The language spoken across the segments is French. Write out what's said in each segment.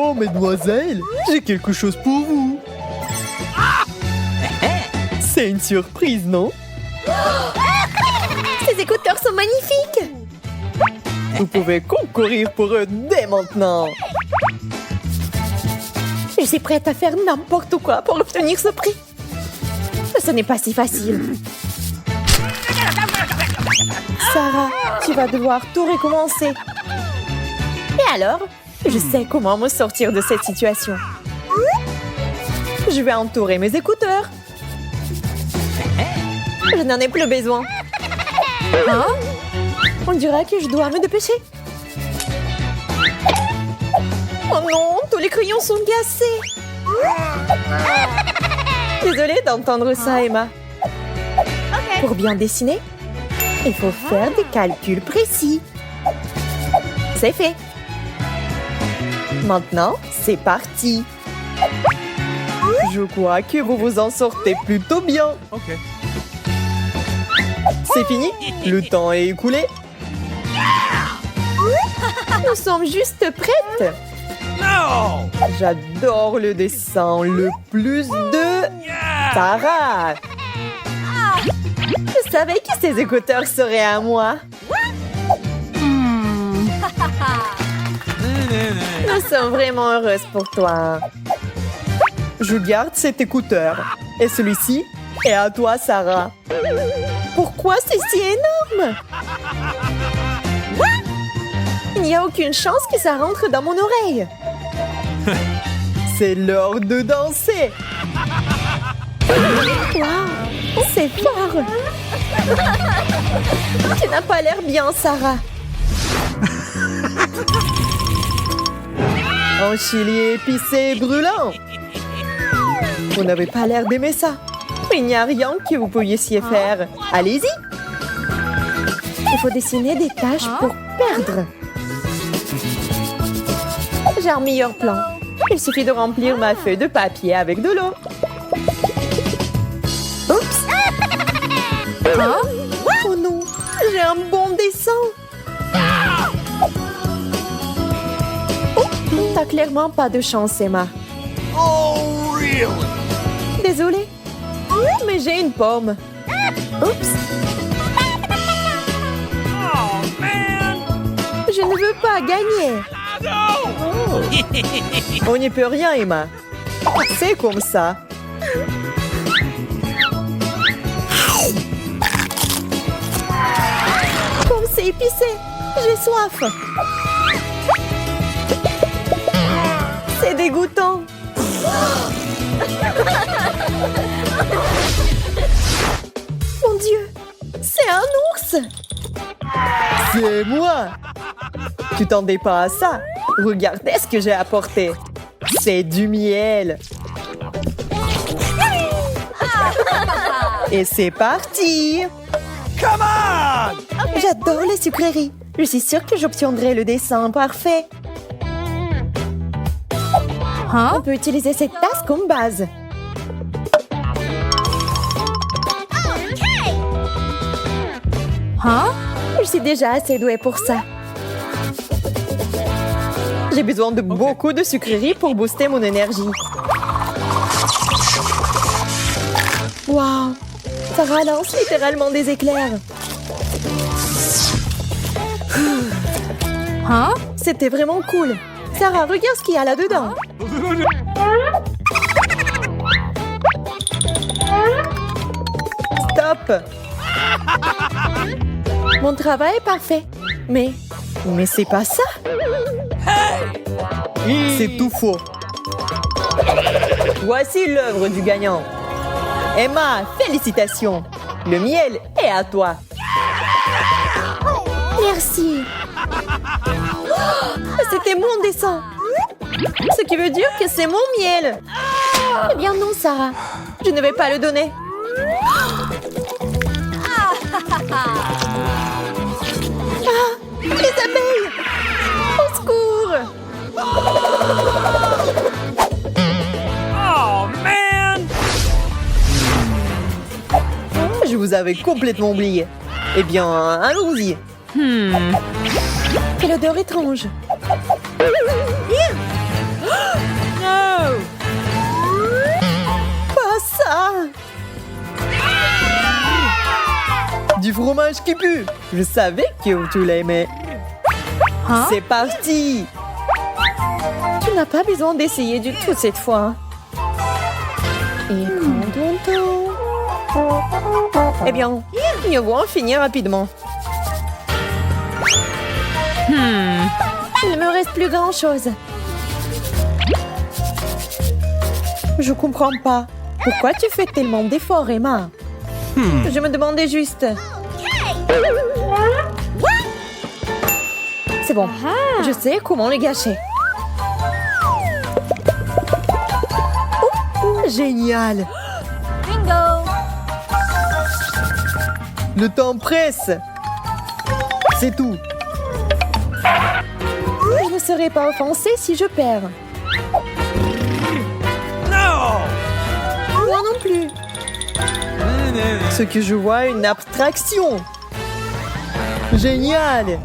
Oh, mesdemoiselles, j'ai quelque chose pour vous. C'est une surprise, non? Ces écouteurs sont magnifiques. Vous pouvez concourir pour eux dès maintenant. Je suis prête à faire n'importe quoi pour obtenir ce prix. Ce n'est pas si facile. Sarah, tu vas devoir tout recommencer. Et alors? Je sais comment me sortir de cette situation. Je vais entourer mes écouteurs. Je n'en ai plus besoin. Hein? On dirait que je dois me dépêcher. Oh non, tous les crayons sont cassés. Désolée d'entendre ça, Emma. Pour bien dessiner, il faut faire des calculs précis. C'est fait. Maintenant, c'est parti. Je crois que vous vous en sortez plutôt bien. C'est fini? Le temps est écoulé. Nous sommes juste prêtes. J'adore le dessin. Le plus de... Sarah! Je savais que ces écouteurs seraient à moi. Nous sommes vraiment heureuses pour toi. Je garde cet écouteur. Et celui-ci est à toi, Sarah. Pourquoi c'est si énorme? Il n'y a aucune chance que ça rentre dans mon oreille. C'est l'heure de danser. Wow, c'est fort. Tu n'as pas l'air bien, Sarah. Un chili épicé brûlant. Vous n'avez pas l'air d'aimer ça. Il n'y a rien que vous puissiez faire. Allez-y. Il faut dessiner des taches pour perdre. J'ai un meilleur plan. Il suffit de remplir ma feuille de papier avec de l'eau. Oups! Oh non! J'ai un bon dessin! Oh, t'as clairement pas de chance, Emma. Oh, really? Désolée, mais j'ai une pomme. Oups! Oh, man! Je ne veux pas gagner. On n'y peut rien, Emma. C'est comme ça. Comme c'est épicé, j'ai soif. C'est dégoûtant. Mon Dieu, c'est un ours. C'est moi. Tu t'en pas à ça. Regardez ce que j'ai apporté. C'est du miel. Et c'est parti. Come on! J'adore les sucreries. Je suis sûre que j'obtiendrai le dessin parfait. On peut utiliser cette tasse comme base. Je suis déjà assez douée pour ça. J'ai besoin de beaucoup de sucreries pour booster mon énergie. Waouh! Ça relance littéralement des éclairs. C'était vraiment cool. Sarah, regarde ce qu'il y a là-dedans. Stop. Mon travail est parfait. Mais c'est pas ça. C'est tout faux. Voici l'œuvre du gagnant. Emma, félicitations. Le miel est à toi. Merci. Oh, c'était mon dessin. Ce qui veut dire que c'est mon miel. Eh bien non, Sarah. Je ne vais pas le donner. Ah, les abeilles! Au secours! Oh, man! Je vous avais complètement oublié. Eh bien, allons-y. Quelle odeur étrange. du fromage qui pue. Je savais que tu l'aimais. C'est parti. Tu n'as pas besoin d'essayer du tout cette fois. Et prends ton temps. Eh bien, mieux vaut en finir rapidement. Il ne me reste plus grand-chose. Je comprends pas. Pourquoi tu fais tellement d'efforts, Emma? Je me demandais juste. C'est bon. Je sais comment le gâcher. Génial. Le temps presse. C'est tout. Je ne serai pas offensée si je perds. No! Moi non plus. Ce que je vois, une abstraction. Génial.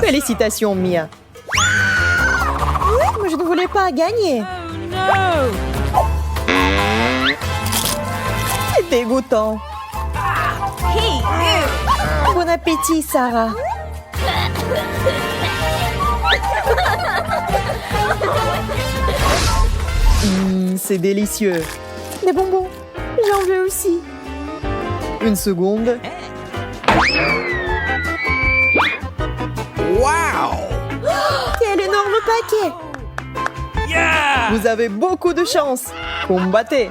Félicitations, Mia. Mais je ne voulais pas gagner. C'est dégoûtant. Bon appétit, Sarah. C'est délicieux. Des bonbons. J'en veux aussi. Une seconde. Wow! Quel énorme paquet. Yeah! Vous avez beaucoup de chance. Combattez.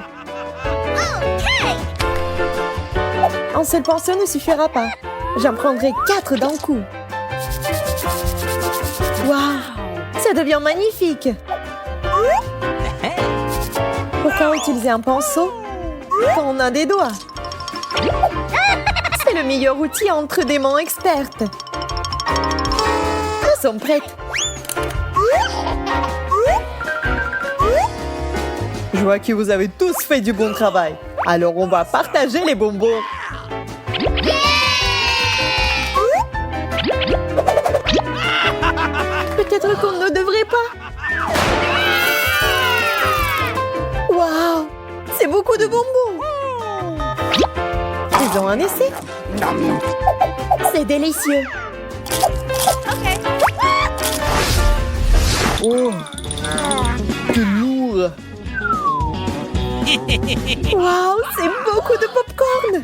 Un seul pinceau ne suffira pas. J'en prendrai 4 d'un coup. Waouh, ça devient magnifique. Pourquoi utiliser un pinceau quand on a des doigts? C'est le meilleur outil entre des mains expertes. Nous sommes prêtes. Je vois que vous avez tous fait du bon travail. Alors on va partager les bonbons. Peut-être qu'on ne devrait pas. Waouh, c'est beaucoup de bonbons. Faisons un essai. C'est délicieux. Oh, que lourd. Waouh, c'est beaucoup de popcorn.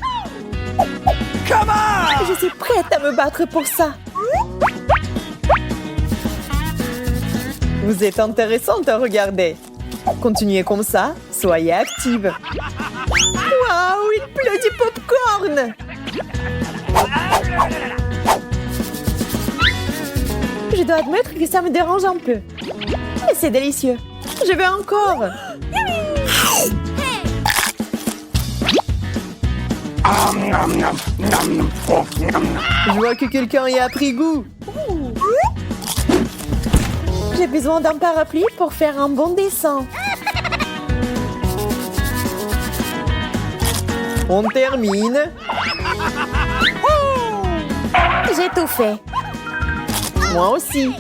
Come on! Je suis prête à me battre pour ça. Vous êtes intéressante à regarder. Continuez comme ça, soyez active. Waouh, il pleut du popcorn. Je dois admettre que ça me dérange un peu. Mais c'est délicieux. Je veux encore. Je vois que quelqu'un y a pris goût. J'ai besoin d'un parapluie pour faire un bon dessin. On termine. J'ai tout fait. Moi aussi.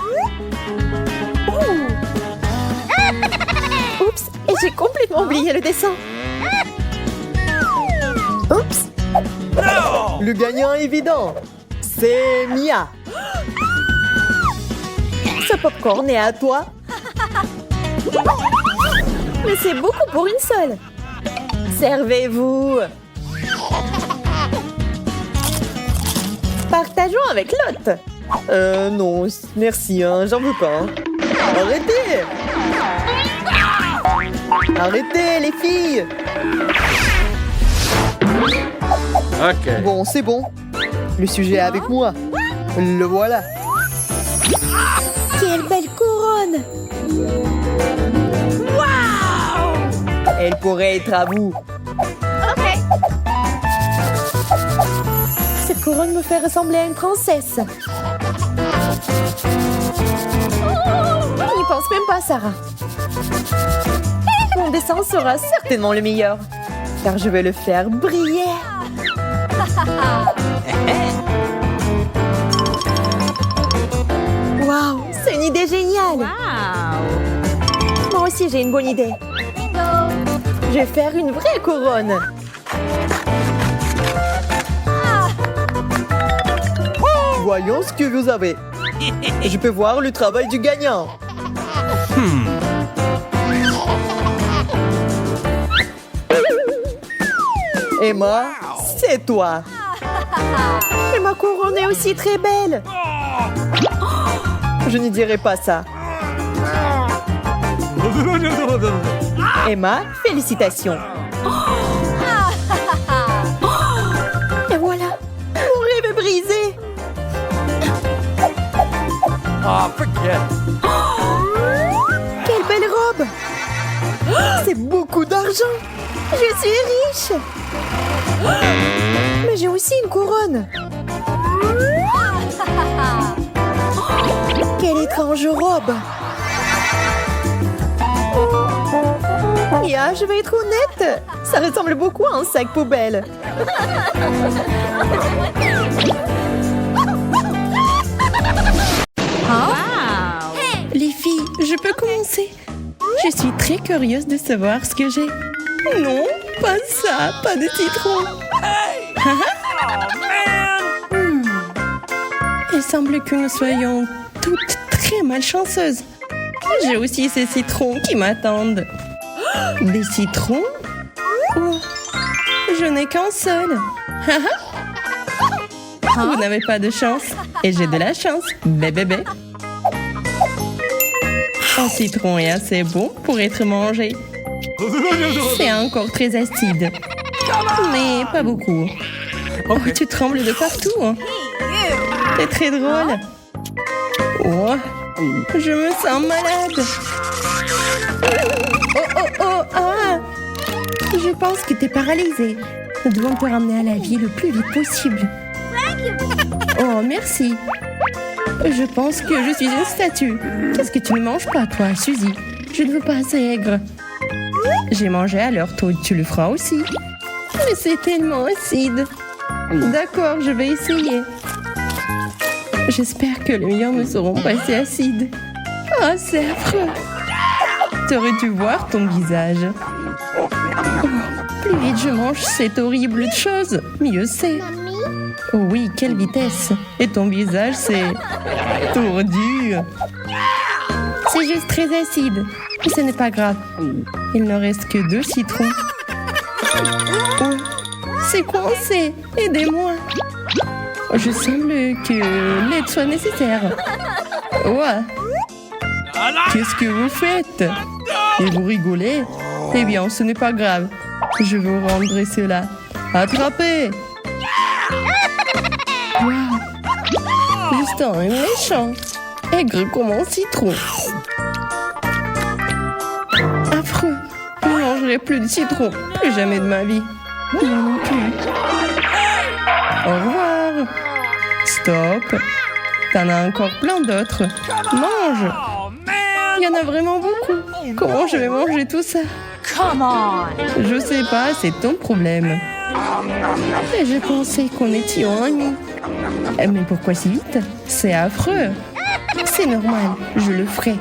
Oups, et j'ai complètement oublié le dessin. Oups. No! Le gagnant est évident. C'est Mia. Ce popcorn est à toi. Mais c'est beaucoup pour une seule. Servez-vous. Partageons avec l'autre. Non, merci, hein, j'en veux pas. Hein. Arrêtez! Arrêtez, les filles! OK. Bon, c'est bon. Le sujet est avec moi. Le voilà. Quelle belle couronne. Elle pourrait être à vous. Cette couronne me fait ressembler à une princesse. N'y pense même pas, Sarah. Mon dessin sera certainement le meilleur, car je vais le faire briller. Waouh, c'est une idée géniale. Moi aussi, j'ai une bonne idée. Je vais faire une vraie couronne. Voyons ce que vous avez. Je peux voir le travail du gagnant. Emma, c'est toi. Et ma couronne est aussi très belle. Je ne dirai pas ça. Emma, félicitations. Et voilà, mon rêve est brisé. Oh, forget it. Quelle belle robe. C'est beaucoup d'argent. Je suis riche. Mais j'ai aussi une couronne. Quelle étrange robe. Ya, je vais être honnête. Ça ressemble beaucoup à un sac poubelle. Les filles, je peux commencer. Je suis très curieuse de savoir ce que j'ai. Non, pas ça, pas de citron. Il semble que nous soyons toutes très malchanceuses. J'ai aussi ces citrons qui m'attendent. Des citrons? Oh, je n'ai qu'un seul. Vous n'avez pas de chance. Et j'ai de la chance. Bébé. Un citron est assez bon pour être mangé. C'est encore très acide. Mais pas beaucoup. Oh, tu trembles de partout. Hein. C'est très drôle. Oh, je me sens malade. Oh, ah. Je pense que t'es paralysée. Nous devons te ramener à la vie le plus vite possible. Oh, merci. Je pense que je suis une statue. Qu'est-ce que tu ne manges pas, toi, Suzy? Je ne veux pas assez aigre. J'ai mangé alors, toi, tu le feras aussi. Mais c'est tellement acide. D'accord, je vais essayer. J'espère que les miens ne seront pas assez acides. Ah, c'est affreux. T'aurais dû voir ton visage. Oh, plus vite je mange cette horrible chose, mieux c'est. Oh oui, quelle vitesse. Et ton visage, c'est tordu. C'est juste très acide. Mais ce n'est pas grave. Il ne reste que 2 citrons. Oh, c'est coincé. Aidez-moi. Je semble que l'aide soit nécessaire. Ouais. Qu'est-ce que vous faites? Et vous rigolez? Eh bien, ce n'est pas grave. Je vous rendrai cela. Attrapez! Wow. Justin est méchant. Aigre comme un citron. Affreux. Je ne mangerai plus de citron. Plus jamais de ma vie. Moi non plus. Au revoir. Stop. T'en as encore plein d'autres. Mange. Il y en a vraiment beaucoup. Comment je vais manger tout ça? Je sais pas, c'est ton problème. Et je pensais qu'on était amis. Mais pourquoi si vite? C'est affreux. C'est normal, je le ferai.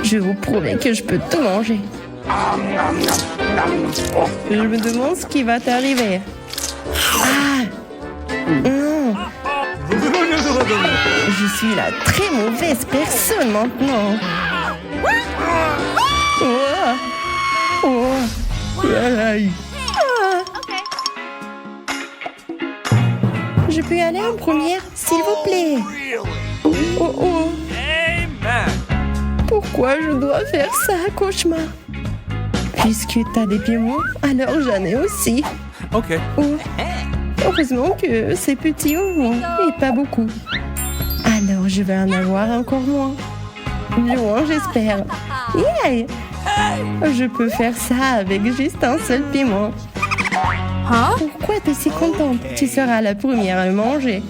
Je vous promets que je peux tout manger. Je me demande ce qui va t'arriver. Ah! Non! Je suis la très mauvaise personne maintenant. Oh! Oh! Aïe! Ah. Je peux y aller en première, s'il vous plaît? Oh oh! Pourquoi je dois faire ça, cauchemar? Puisque t'as des piments, alors j'en ai aussi. Ok. Oh. Heureusement que c'est petit au moins, et pas beaucoup. Alors je vais en avoir encore moins. Du moins, j'espère. Yeah! Je peux faire ça avec juste un seul piment. Pourquoi t'es si contente? Tu seras la première à le manger.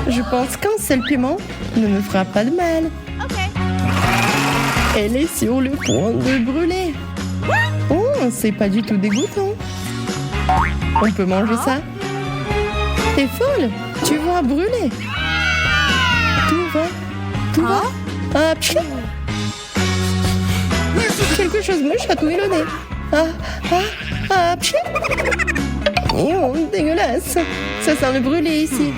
Je pense qu'un seul piment ne me fera pas de mal. Elle est sur le point de brûler. Oh, c'est pas du tout dégoûtant. On peut manger ça? T'es folle? Tu vas brûler. Tout va? Ah, pchou. Quelque chose me chatouille le nez. Ah, pchou. Oh, dégueulasse. Ça sent le brûlé ici.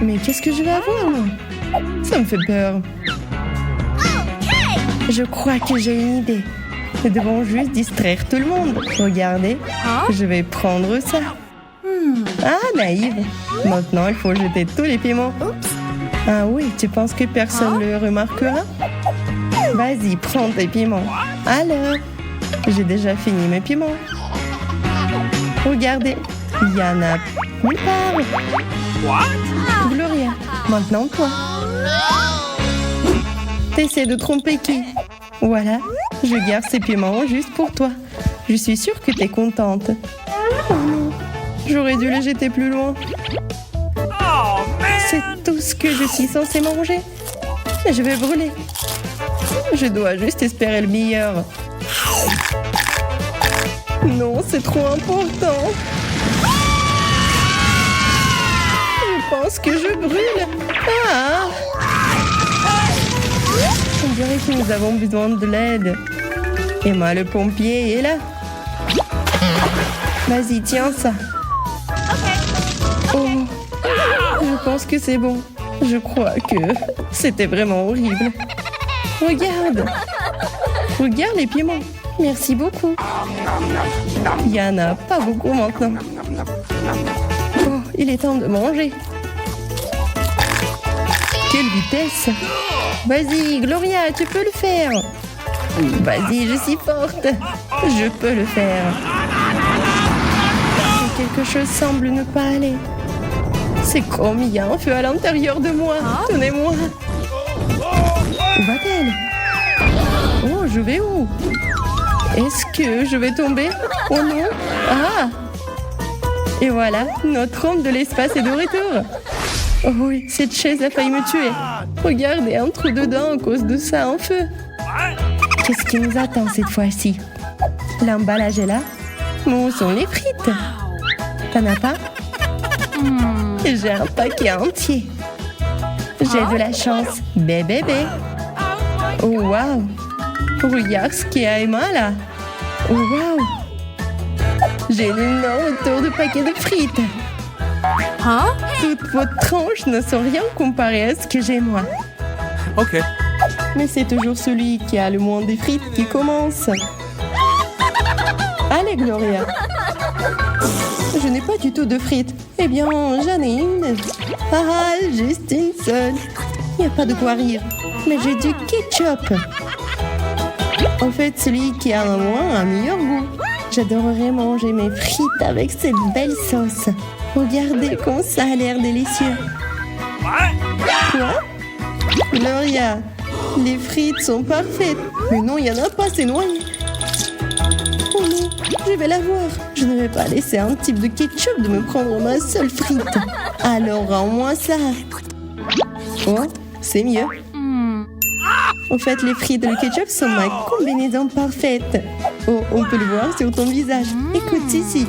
Mais qu'est-ce que je vais avoir, moi? Ça me fait peur. Je crois que j'ai une idée. Nous devons juste distraire tout le monde. Regardez, je vais prendre ça. Ah, naïve. Maintenant, il faut jeter tous les piments. Ah oui, tu penses que personne ne le remarquera? Vas-y, prends tes piments. Alors, j'ai déjà fini mes piments. Regardez, il y en a nulle part. Gloria, maintenant toi. T'essaies de tromper qui? Voilà, je garde ces piments juste pour toi. Je suis sûre que t'es contente. Oh non, j'aurais dû les jeter plus loin. C'est tout ce que je suis censée manger. Je vais brûler. Je dois juste espérer le meilleur. Non, c'est trop important. Je pense que je brûle. Ah! On dirait que nous avons besoin de l'aide. Emma, le pompier, est là. Vas-y, tiens ça. Oh, je pense que c'est bon. Je crois que c'était vraiment horrible. Regarde. Regarde les piments. Merci beaucoup. Il n'y en a pas beaucoup maintenant. Oh, il est temps de manger. Quelle vitesse! Vas-y, Gloria, tu peux le faire. Vas-y, je suis forte. Je peux le faire. Mais quelque chose semble ne pas aller. C'est comme il y a un feu à l'intérieur de moi. Tenez-moi. Où va-t-elle? Oh, je vais où? Est-ce que je vais tomber? Oh non! Ah! Et voilà, notre homme de l'espace est de retour. Oh oui, cette chaise a failli me tuer. Regardez, un trou dedans à cause de ça, un feu. Qu'est-ce qui nous attend cette fois-ci? L'emballage est là. Mais où sont les frites? T'en as pas? J'ai un paquet entier. J'ai de la chance. Bébé. Oh waouh! Regarde ce qu'il y a Emma là. Oh waouh! J'ai une énorme tour de paquets de frites. Toutes vos tranches ne sont rien comparées à ce que j'ai moi. Okay. Mais c'est toujours celui qui a le moins de frites qui commence. Allez, Gloria. Je n'ai pas du tout de frites. Eh bien, j'en ai une. Ah, juste une seule. Il n'y a pas de quoi rire. Mais j'ai du ketchup. En fait, celui qui a un moins a un meilleur goût. J'adorerais manger mes frites avec cette belle sauce. Regardez comme ça a l'air délicieux. Quoi? Gloria, les frites sont parfaites. Mais non, il n'y en a pas, c'est noyé. Oh non, je vais l'avoir. Je ne vais pas laisser un type de ketchup de me prendre ma seule frite. Alors, rends-moi ça. Oh, c'est mieux. En fait, les frites et le ketchup sont ma combinaison parfaite. Oh, on peut le voir sur ton visage. Écoute ici.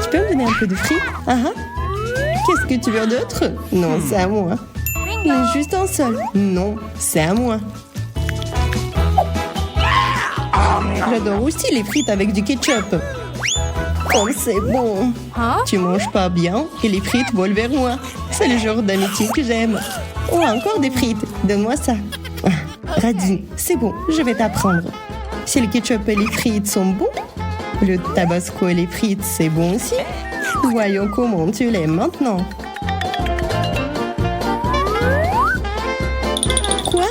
Tu peux me donner un peu de frites? Qu'est-ce que tu veux d'autre? Non, c'est à moi. Mais juste un seul. Non, c'est à moi. J'adore aussi les frites avec du ketchup. Oh, c'est bon. Tu manges pas bien et les frites volent vers moi. C'est le genre d'amitié que j'aime. Oh, encore des frites. Donne-moi ça. Radine, c'est bon, je vais t'apprendre. Si le ketchup et les frites sont bons, le tabasco et les frites, c'est bon aussi. Voyons comment tu l'aimes maintenant. Quoi?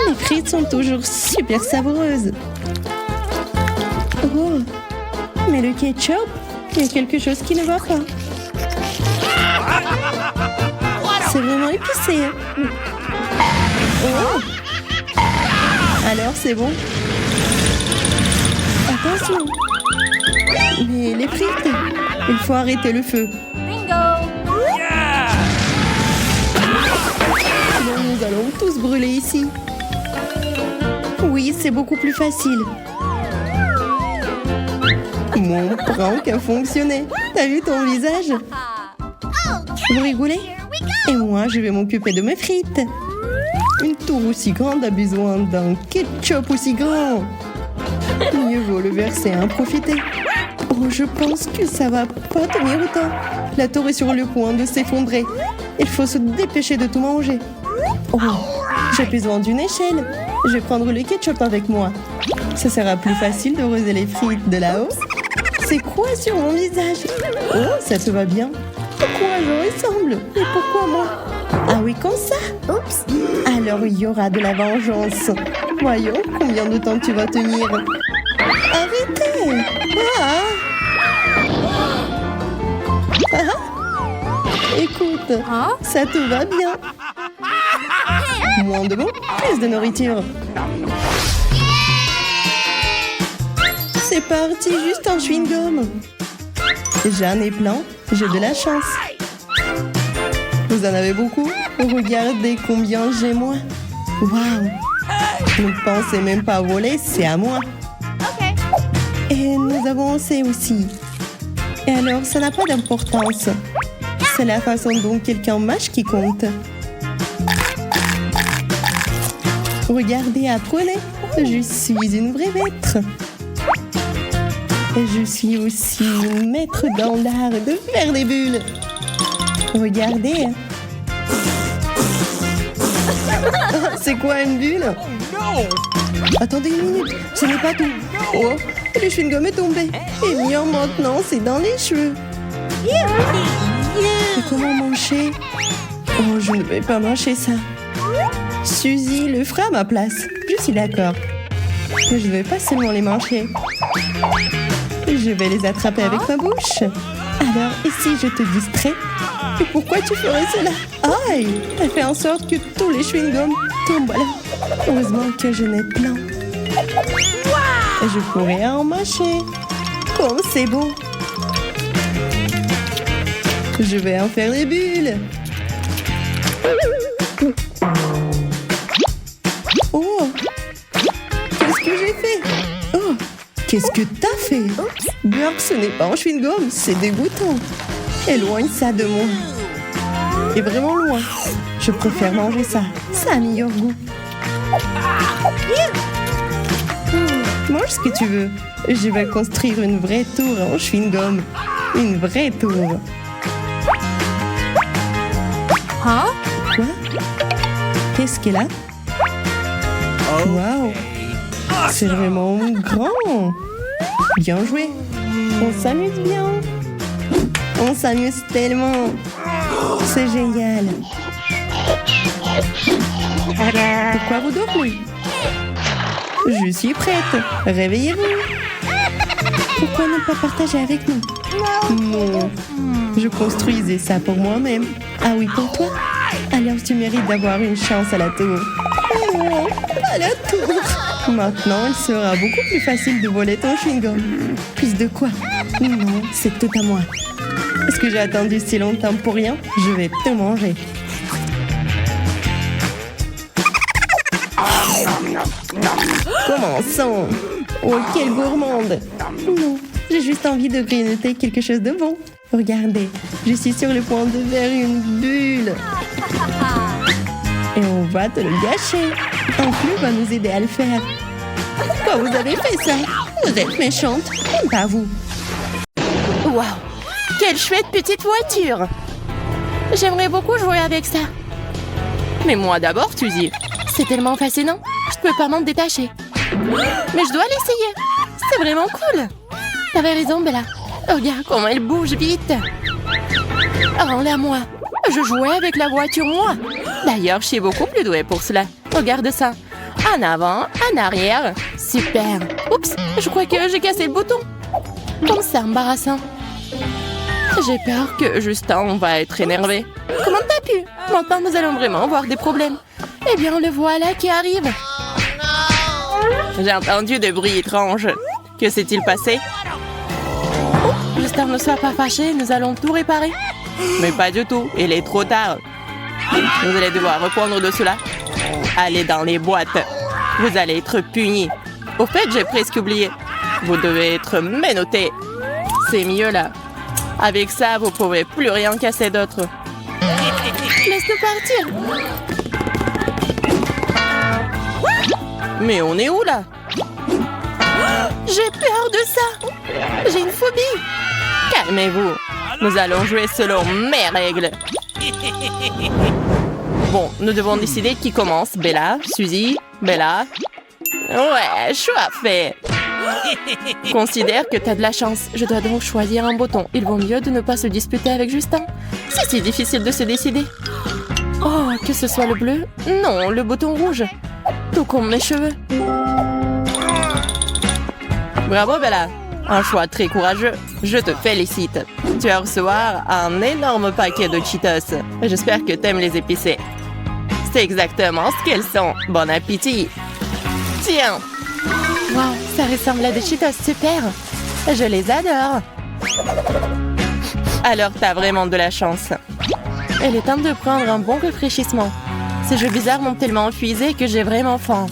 Les frites sont toujours super savoureuses. Oh, mais le ketchup, il y a quelque chose qui ne va pas. C'est vraiment épicé. Oh. Alors, c'est bon. Attention. Mais les frites, il faut arrêter le feu. Sinon, nous allons tous brûler ici. Oui, c'est beaucoup plus facile. Mon prank a fonctionné. T'as vu ton visage? Vous rigolez? Et moi, je vais m'occuper de mes frites. Une tour aussi grande a besoin d'un ketchup aussi grand. Mieux vaut le verser et en profiter. Oh, je pense que ça va pas tenir autant. La tour est sur le point de s'effondrer. Il faut se dépêcher de tout manger. Oh, j'ai besoin d'une échelle. Je vais prendre le ketchup avec moi. Ça sera plus facile de rosser les frites de là-haut. C'est quoi sur mon visage? Oh, ça te va bien. Pourquoi je ressemble? Et pourquoi moi? Ah oui, comme ça? Oups. Alors il y aura de la vengeance. Voyons combien de temps tu vas tenir. Arrêtez! Écoute, ça te va bien. Moins de mots, plus de nourriture. C'est parti, juste un chewing-gum. J'en ai plein, j'ai de la chance. Vous en avez beaucoup? Regardez combien j'ai moi. Waouh! Ne pensez même pas voler, c'est à moi. Et nous avons C aussi. Et alors, ça n'a pas d'importance. C'est la façon dont quelqu'un mâche qui compte. Regardez, apprenez. Je suis une vraie maître. Et je suis aussi une maître dans l'art de faire des bulles. Regardez. C'est quoi une bulle? Attendez une minute, ce n'est pas tout. Oh, le chewing-gum est tombé. Et bien maintenant, c'est dans les cheveux. Et comment mâcher? Oh, je ne vais pas mâcher ça. Suzy le fera à ma place. Je suis d'accord. Je ne vais pas seulement les mâcher. Je vais les attraper avec ma bouche. Alors, et si je te distrais? Et pourquoi tu ferais cela? Aïe! T'as fait en sorte que tous les chewing-gums tombent là. Heureusement que je n'ai plein. Je pourrais en mâcher. Comme c'est beau. Je vais en faire des bulles. Oh! Qu'est-ce que j'ai fait? Oh! Qu'est-ce que t'as fait? Burk, ce n'est pas un chewing-gum, c'est dégoûtant. Éloigne ça de moi. Et vraiment loin. Je préfère manger ça. Ça a meilleur goût. Mange ce que tu veux. Je vais construire une vraie tour en chewing-gum. Une vraie tour. Hein? Quoi? Qu'est-ce qu'elle a? Waouh! C'est vraiment grand. Bien joué. On s'amuse bien. On s'amuse tellement. C'est génial. Pourquoi vous dormez? Je suis prête. Réveillez-vous. Pourquoi ne pas partager avec nous? Non. Je construisais ça pour moi-même. Ah oui, pour toi? Alors tu mérites d'avoir une chance à la tour. Oh, à la tour. Maintenant, il sera beaucoup plus facile de voler ton chewing-gum. Plus de quoi? Non, c'est tout à moi. Est-ce que j'ai attendu si longtemps pour rien? Je vais te manger. Commençons. Oh, quelle gourmande. Non, j'ai juste envie de grignoter quelque chose de bon. Regardez, je suis sur le point de faire une bulle. Et on va te le gâcher. Un flux va nous aider à le faire. Pourquoi vous avez fait ça? Vous êtes méchante. Pas vous. Waouh! Quelle chouette petite voiture! J'aimerais beaucoup jouer avec ça. Mais moi d'abord, Suzy. C'est tellement fascinant. Je ne peux pas m'en détacher. Mais je dois l'essayer. C'est vraiment cool. T'avais raison, Bella. Regarde comment elle bouge vite. Rends-la moi. Je jouais avec la voiture, moi. D'ailleurs, je suis beaucoup plus douée pour cela. Regarde ça. En avant, en arrière. Super. Oups, je crois que j'ai cassé le bouton. Comme ça, embarrassant. J'ai peur que Justin va être énervé. Comment t'as pu? Maintenant, nous allons vraiment avoir des problèmes. Eh bien, le voilà qui arrive. J'ai entendu des bruits étranges. Que s'est-il passé? Oh, Justin, ne sois pas fâché, nous allons tout réparer. Mais pas du tout, il est trop tard. Vous allez devoir reprendre de cela. Allez dans les boîtes. Vous allez être punis. Au fait, j'ai presque oublié. Vous devez être menottés. C'est mieux là. Avec ça, vous pouvez plus rien casser d'autre. Laisse-nous partir. Mais on est où là? J'ai peur de ça. J'ai une phobie. Calmez-vous. Nous allons jouer selon mes règles. Bon, nous devons décider qui commence. Bella, Suzy, Bella. Ouais, choix fait. Considère que t'as de la chance. Je dois donc choisir un bouton. Il vaut mieux de ne pas se disputer avec Justin. C'est si difficile de se décider. Oh, que ce soit le bleu. Non, le bouton rouge. Tout comme mes cheveux. Bravo, Bella. Un choix très courageux. Je te félicite. Tu vas recevoir un énorme paquet de Cheetos. J'espère que t'aimes les épicés. C'est exactement ce qu'elles sont. Bon appétit. Tiens. Wow, ça ressemble à des Cheetos super. Je les adore. Alors t'as vraiment de la chance. Il est temps de prendre un bon rafraîchissement. Ces jeux bizarres m'ont tellement épuisé que j'ai vraiment faim.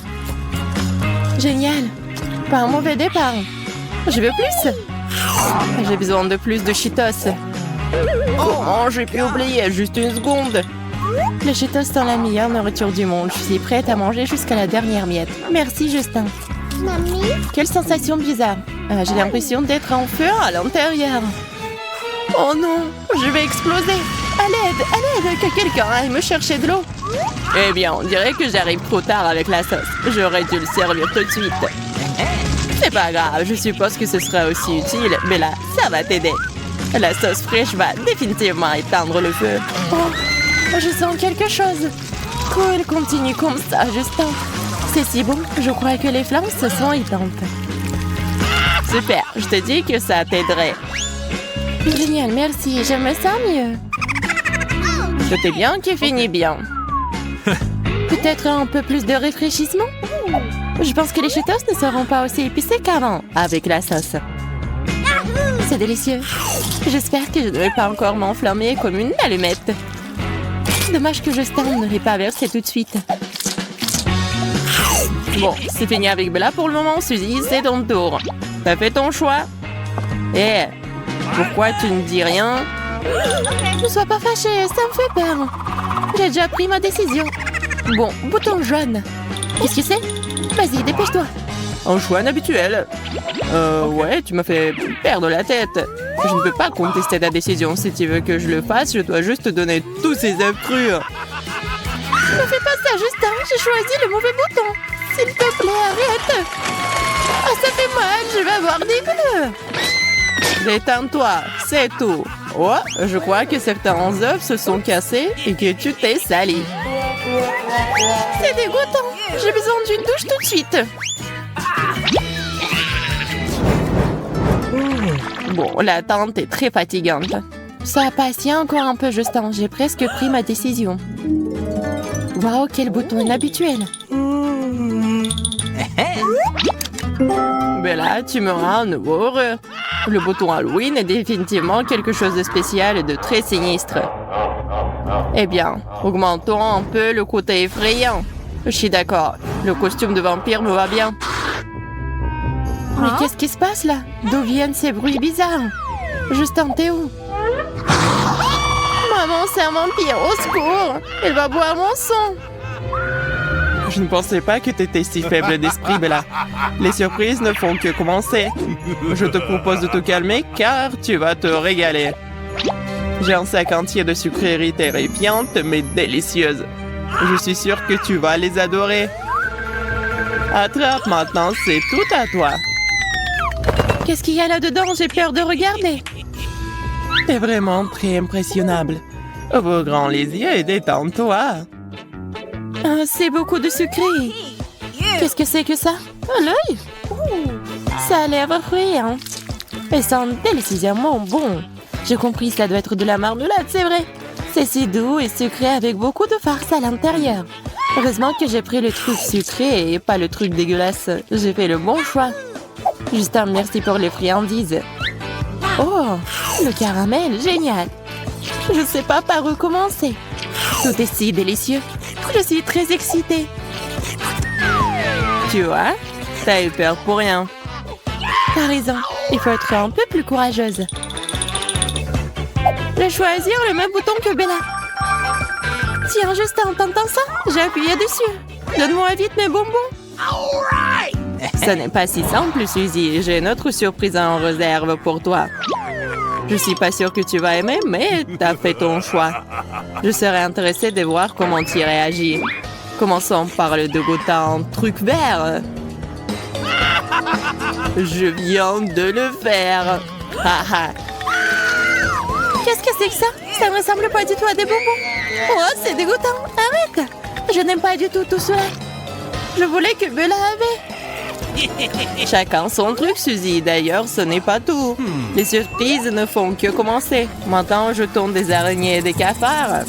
Génial. Pas un mauvais départ. Je veux plus. J'ai besoin de plus de Cheetos. Comment j'ai pu oublier? Juste une seconde. Les Cheetos sont la meilleure nourriture du monde. Je suis prête à manger jusqu'à la dernière miette. Merci, Justin. Mamie? Quelle sensation bizarre. J'ai l'impression d'être en feu à l'intérieur. Oh non, je vais exploser. À l'aide, que quelqu'un aille me chercher de l'eau. Eh bien, on dirait que j'arrive trop tard avec la sauce. J'aurais dû le servir tout de suite. C'est pas grave, je suppose que ce sera aussi utile. Mais là, ça va t'aider. La sauce fraîche va définitivement éteindre le feu. Oh, je sens quelque chose. Cool, continue comme ça, Justin. C'est si bon, je crois que les flammes se sont éteintes. Super, je te dis que ça t'aiderait. Génial, merci, je me sens mieux. Tout est bien qui finit bien. Peut-être un peu plus de rafraîchissement? Je pense que les Cheetos ne seront pas aussi épicés qu'avant, avec la sauce. C'est délicieux. J'espère que je ne vais pas encore m'enflammer comme une allumette. Dommage que Justin ne l'ait pas versé tout de suite. Bon, c'est fini avec Bella pour le moment. Suzy, c'est ton tour. T'as fait ton choix. Eh, pourquoi tu ne dis rien? Ne sois pas fâchée, ça me fait peur. J'ai déjà pris ma décision. Bon, bouton jaune. Qu'est-ce que c'est? Vas-y, dépêche-toi. Un choix inhabituel. Ouais, tu m'as fait perdre la tête. Je ne peux pas contester ta décision. Si tu veux que je le fasse, je dois juste te donner tous ces œufs crus. Ne fais pas ça, Justin. J'ai choisi le mauvais bouton. S'il te plaît, arrête. Ah, ça fait mal. Je vais avoir des bleus. Détends-toi, c'est tout. Oh, je crois que certains œufs se sont cassés et que tu t'es sali. C'est dégoûtant. J'ai besoin d'une douche tout de suite. Bon, l'attente est très fatigante. Ça patiente encore un peu, Justin. J'ai presque pris ma décision. Waouh, quel bouton inhabituel. Mais là, tu me rends à nouveau heureux. Le bouton Halloween est définitivement quelque chose de spécial et de très sinistre. Eh bien, augmentons un peu le côté effrayant. Je suis d'accord. Le costume de vampire me va bien. Mais qu'est-ce qui se passe là? D'où viennent ces bruits bizarres? Justin, t'es où? Maman, c'est un vampire, au secours! Il va boire mon sang! Je ne pensais pas que tu étais si faible d'esprit, Bella. Les surprises ne font que commencer. Je te propose de te calmer car tu vas te régaler. J'ai un sac entier de sucreries terrifiantes mais délicieuses. Je suis sûre que tu vas les adorer. Attrape maintenant, c'est tout à toi. Qu'est-ce qu'il y a là-dedans? J'ai peur de regarder. C'est vraiment très impressionnable. Ouvre grand les yeux et détends-toi. Ah, c'est beaucoup de sucré. Qu'est-ce que c'est que ça? À l'œil? Ça a l'air frais, hein? Et ça sent délicieusement bon. J'ai compris, ça doit être de la marmelade, c'est vrai. C'est si doux et sucré avec beaucoup de farce à l'intérieur. Heureusement que j'ai pris le truc sucré et pas le truc dégueulasse. J'ai fait le bon choix. Justin, merci pour les friandises. Oh, le caramel, génial. Je ne sais pas par où commencer. Tout est si délicieux. Je suis très excitée. Tu vois, t'as eu peur pour rien. T'as raison, il faut être un peu plus courageuse. Je vais choisir le même bouton que Bella. Tiens, Justin, t'entends ça? J'ai appuyé dessus. Donne-moi vite mes bonbons. Ce n'est pas si simple, Suzy. J'ai une autre surprise en réserve pour toi. Je suis pas sûre que tu vas aimer, mais t'as fait ton choix. Je serais intéressée de voir comment tu réagis. Commençons par le dégoûtant truc vert. Je viens de le faire. Haha. Qu'est-ce que c'est que ça? Ça ne ressemble pas du tout à des bonbons. Oh, c'est dégoûtant. Arrête. Je n'aime pas du tout cela. Je voulais que Bella avait. Chacun son truc, Suzy. D'ailleurs, ce n'est pas tout. Les surprises ne font que commencer. Maintenant, je tourne des araignées et des cafards.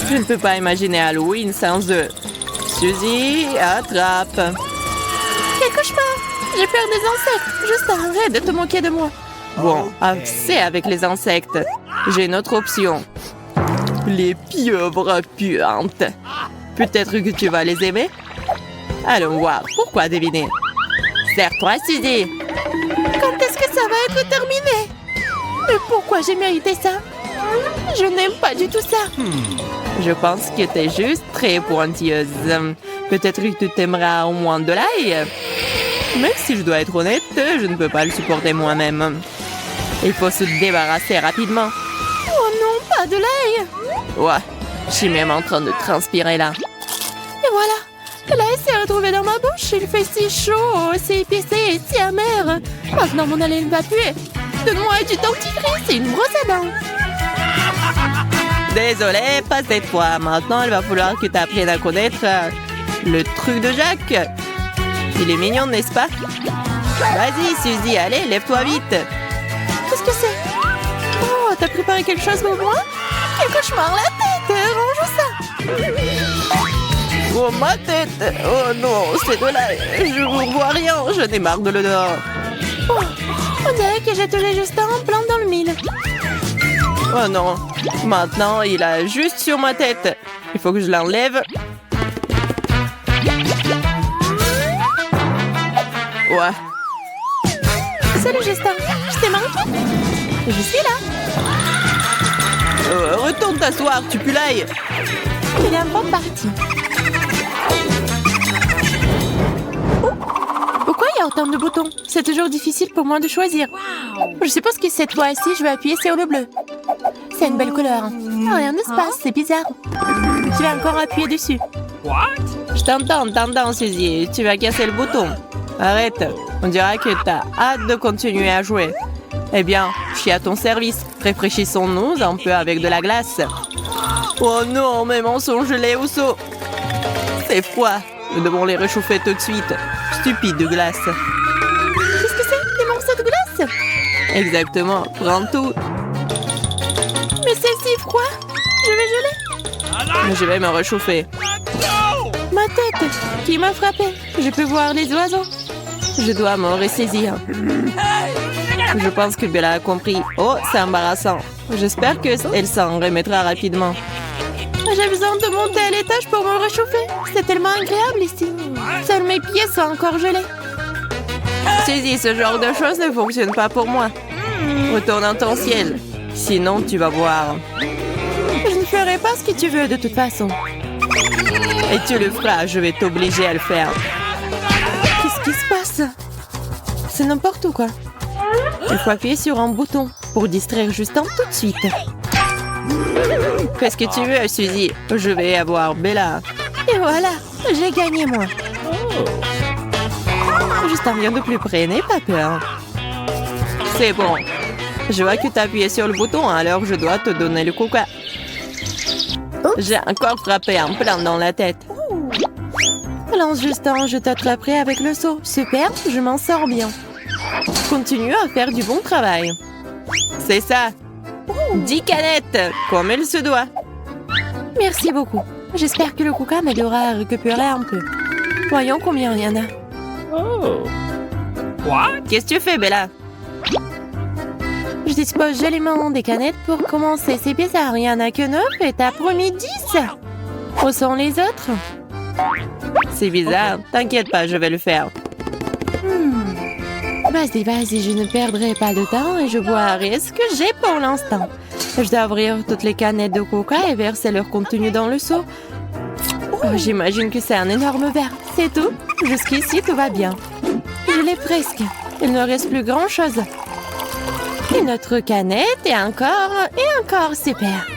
Je ne peux pas imaginer Halloween sans eux. Suzy, attrape. Quel cauchemar! J'ai peur des insectes. Juste arrête de te moquer de moi. Bon, assez avec les insectes. J'ai une autre option. Les pieuvres puantes. Peut-être que tu vas les aimer? Allons voir. Pourquoi deviner? Serre-toi, Suzy. Quand est-ce que ça va être terminé? Mais pourquoi j'ai mérité ça? Je n'aime pas du tout ça. Je pense que t'es juste très pointilleuse. Peut-être que tu t'aimeras au moins de l'ail. Même si je dois être honnête, je ne peux pas le supporter moi-même. Il faut se débarrasser rapidement. Oh non, pas de l'ail! Ouais, je suis même en train de transpirer là. Et voilà, l'ail s'est retrouvé dans ma bouche. Il fait si chaud, c'est épicé et si amer. Maintenant, mon haleine va puer. Donne-moi du dentifrice et une brosse à dents. Désolée, pas cette fois. Maintenant, il va falloir que tu apprennes à connaître le truc de Jacques. Il est mignon, n'est-ce pas? Vas-y, Suzy, allez, lève-toi vite. Qu'est-ce que c'est? Oh, t'as préparé quelque chose pour moi? Quel cauchemar, la tête! Range ça! Oh, ma tête! Oh non, c'est de l'ail! Je ne vois rien, je n'ai marre de l'odeur. Oh, on dirait que j'ai touché juste un plan dans le mille. Oh non, maintenant il a juste sur ma tête. Il faut que je l'enlève. Ouais. Salut Justin, je t'ai manqué. Je suis là. Retourne t'asseoir, tu pues l'ail. Il est un bon parti. Oh. Pourquoi il y a autant de boutons? C'est toujours difficile pour moi de choisir. Je suppose que cette fois-ci, je vais appuyer sur le bleu. C'est une belle couleur. Rien ne se passe, c'est bizarre. Tu vas encore appuyer dessus. Je t'entends, Suzy. Tu vas casser le bouton. Arrête. On dirait que t'as hâte de continuer à jouer. Eh bien, je suis à ton service. Rafraîchissons-nous un peu avec de la glace. Oh non, mes mensonges gelés au seau. C'est froid. Nous devons les réchauffer tout de suite. Stupide de glace. Qu'est-ce que c'est? Des morceaux de glace? Exactement. Prends tout. Mais c'est si froid. Je vais geler. Je vais me réchauffer. Ma tête. Qui m'a frappé? Je peux voir les oiseaux. Je dois me ressaisir. Je pense que Bella a compris. Oh, c'est embarrassant. J'espère qu'elle s'en remettra rapidement. J'ai besoin de monter à l'étage pour me réchauffer. C'est tellement agréable ici. Seuls mes pieds sont encore gelés. Suzy, ce genre de choses ne fonctionne pas pour moi. Retourne dans ton ciel. Sinon, tu vas voir. Je ne ferai pas ce que tu veux de toute façon. Et tu le feras, je vais t'obliger à le faire. Qu'est-ce qui se passe? C'est n'importe quoi. Il faut appuyer sur un bouton pour distraire Justin tout de suite. Fais ce que tu veux, Suzy. Je vais avoir Bella. Et voilà, j'ai gagné moi. Justin vient de plus près, n'aie pas peur. C'est bon. Je vois que tu as appuyé sur le bouton, alors je dois te donner le coca. J'ai encore frappé un plein dans la tête. Lance Justin, je t'attraperai avec le seau. Super, je m'en sors bien. Continue à faire du bon travail. C'est ça. 10 canettes, comme il se doit. Merci beaucoup. J'espère que le coca m'aidera à récupérer un peu. Voyons combien il y en a. Oh. What? Qu'est-ce que tu fais, Bella? Je dispose joliment des canettes pour commencer. C'est bizarre, il n'y en a que 9 et t'as promis 10. Où sont les autres? C'est bizarre. T'inquiète pas, je vais le faire. Vas-y, je ne perdrai pas de temps et je boirai ce que j'ai pour l'instant. Je dois ouvrir toutes les canettes de coca et verser leur contenu dans le seau. Oh, j'imagine que c'est un énorme verre. C'est tout. Jusqu'ici, tout va bien. Je l'ai presque. Il ne reste plus grand-chose. Une autre canette et encore, super.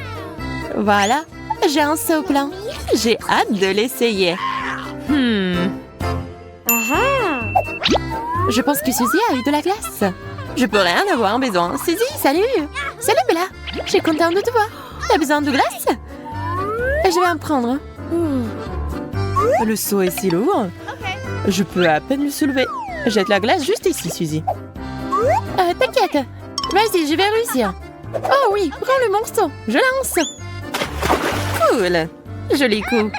Voilà, j'ai un seau plein. J'ai hâte de l'essayer. Je pense que Suzy a eu de la glace. Je pourrais en avoir besoin. Suzy, salut. Salut Bella. Je suis contente de te voir. T'as besoin de glace? Je vais en prendre. Le seau est si lourd. Je peux à peine le soulever. Jette la glace juste ici, Suzy. T'inquiète. Vas-y, je vais réussir. Oh oui, prends le morceau. Je lance. Cool. Joli coup.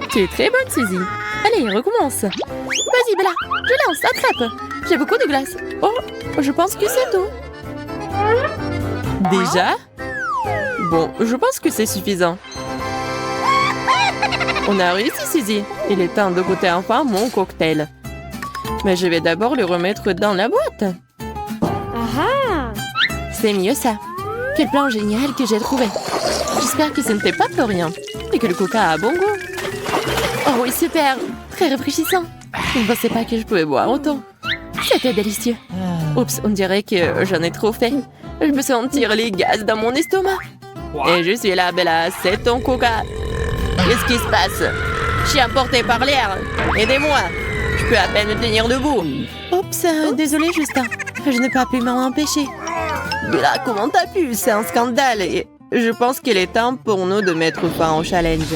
Tu es très bonne, Suzy. Allez, recommence. Vas-y, Bella. Je lance, attrape. J'ai beaucoup de glace. Oh, je pense que c'est tout. Déjà? Bon, je pense que c'est suffisant. On a réussi, Suzy. Il est temps de goûter enfin mon cocktail. Mais je vais d'abord le remettre dans la boîte. C'est mieux ça. Quel plan génial que j'ai trouvé. J'espère que ce n'était pas pour rien. Et que le coca a bon goût. Oh oui, super. Très rafraîchissant. Je ne pensais pas que je pouvais boire autant. C'était délicieux. Oups, on dirait que j'en ai trop fait. Je me sentir les gaz dans mon estomac. Et je suis là, Bella. C'est ton coca. Qu'est-ce qui se passe? Je suis emportée par l'air. Aidez-moi. Je peux à peine me tenir debout. Oups, désolé, Justin. Je n'ai pas pu m'en empêcher. Bella, comment t'as pu? C'est un scandale. Et je pense qu'il est temps pour nous de mettre fin au challenge.